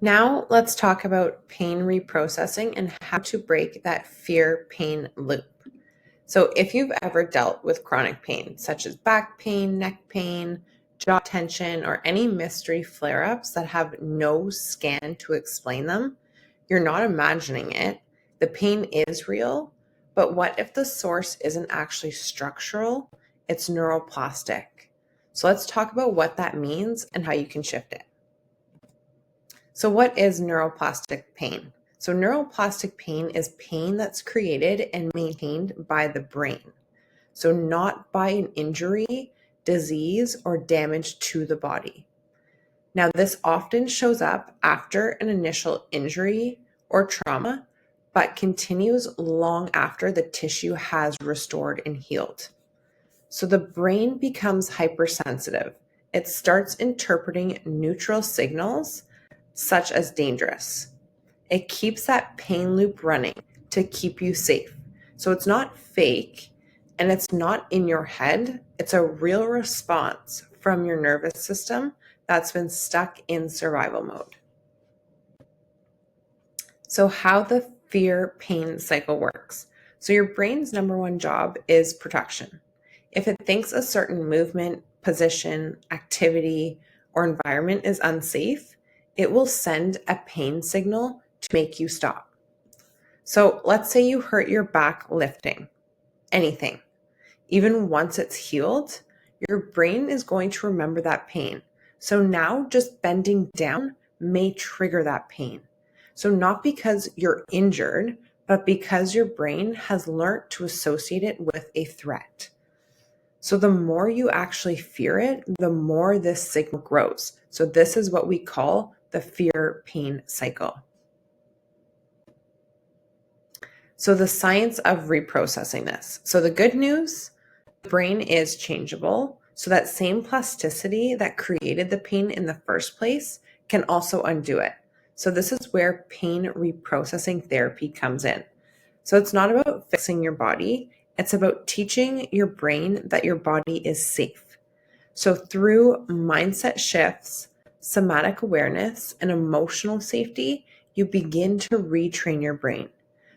Now let's talk about pain reprocessing and how to break that fear-pain loop. So if you've ever dealt with chronic pain, such as back pain, neck pain, jaw tension, or any mystery flare-ups that have no scan to explain them, you're not imagining it. The pain is real, but what if the source isn't actually structural? It's neuroplastic. So let's talk about what that means and how you can shift it. So what is neuroplastic pain? So neuroplastic pain is pain that's created and maintained by the brain. So not by an injury, disease, or damage to the body. Now, this often shows up after an initial injury or trauma, but continues long after the tissue has restored and healed. So the brain becomes hypersensitive. It starts interpreting neutral signals such as dangerous. It keeps that pain loop running to keep you safe. So it's not fake and it's not in your head. It's a real response from your nervous system that's been stuck in survival mode. So how the fear pain cycle works. So your brain's number one job is protection. If it thinks a certain movement, position, activity, or environment is unsafe, it will send a pain signal to make you stop. So let's say you hurt your back lifting, anything. Even once it's healed, your brain is going to remember that pain. So now just bending down may trigger that pain. So not because you're injured, but because your brain has learned to associate it with a threat. So the more you actually fear it, the more this signal grows. So this is what we call the fear-pain cycle. So the science of reprocessing this. So the good news, the brain is changeable. So that same plasticity that created the pain in the first place can also undo it. So this is where pain reprocessing therapy comes in. So it's not about fixing your body. It's about teaching your brain that your body is safe. So through mindset shifts, somatic awareness, and emotional safety, you begin to retrain your brain.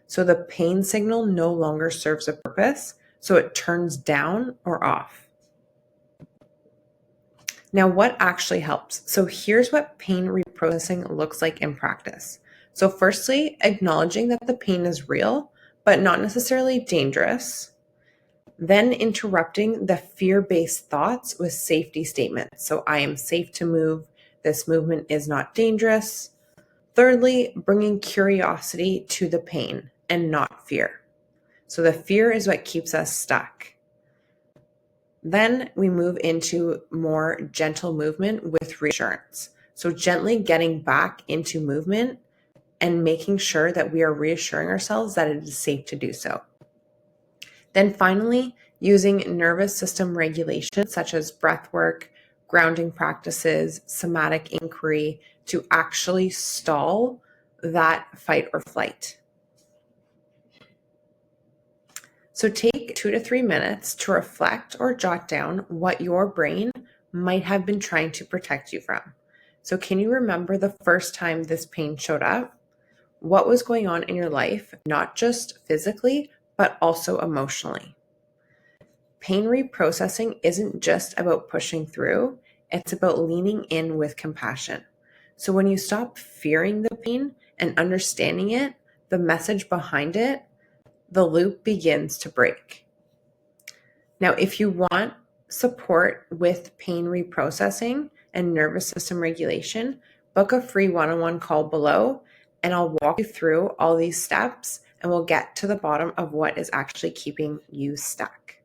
So the pain signal no longer serves a purpose, so it turns down or off. Now, what actually helps? So here's what pain reprocessing looks like in practice. So firstly, acknowledging that the pain is real, but not necessarily dangerous. Then interrupting the fear-based thoughts with safety statements. So I am safe to move. This movement is not dangerous. Thirdly, bringing curiosity to the pain and not fear. So the fear is what keeps us stuck. Then we move into more gentle movement with reassurance. So gently getting back into movement and making sure that we are reassuring ourselves that it is safe to do so. Then finally, using nervous system regulation such as breath work, grounding practices, somatic inquiry to actually stall that fight or flight. So take 2 to 3 minutes to reflect or jot down what your brain might have been trying to protect you from. So can you remember the first time this pain showed up? What was going on in your life, not just physically, but also emotionally? Pain reprocessing isn't just about pushing through, it's about leaning in with compassion. So when you stop fearing the pain and understanding it, the message behind it, the loop begins to break. Now, if you want support with pain reprocessing and nervous system regulation, book a free one-on-one call below, and I'll walk you through all these steps and we'll get to the bottom of what is actually keeping you stuck.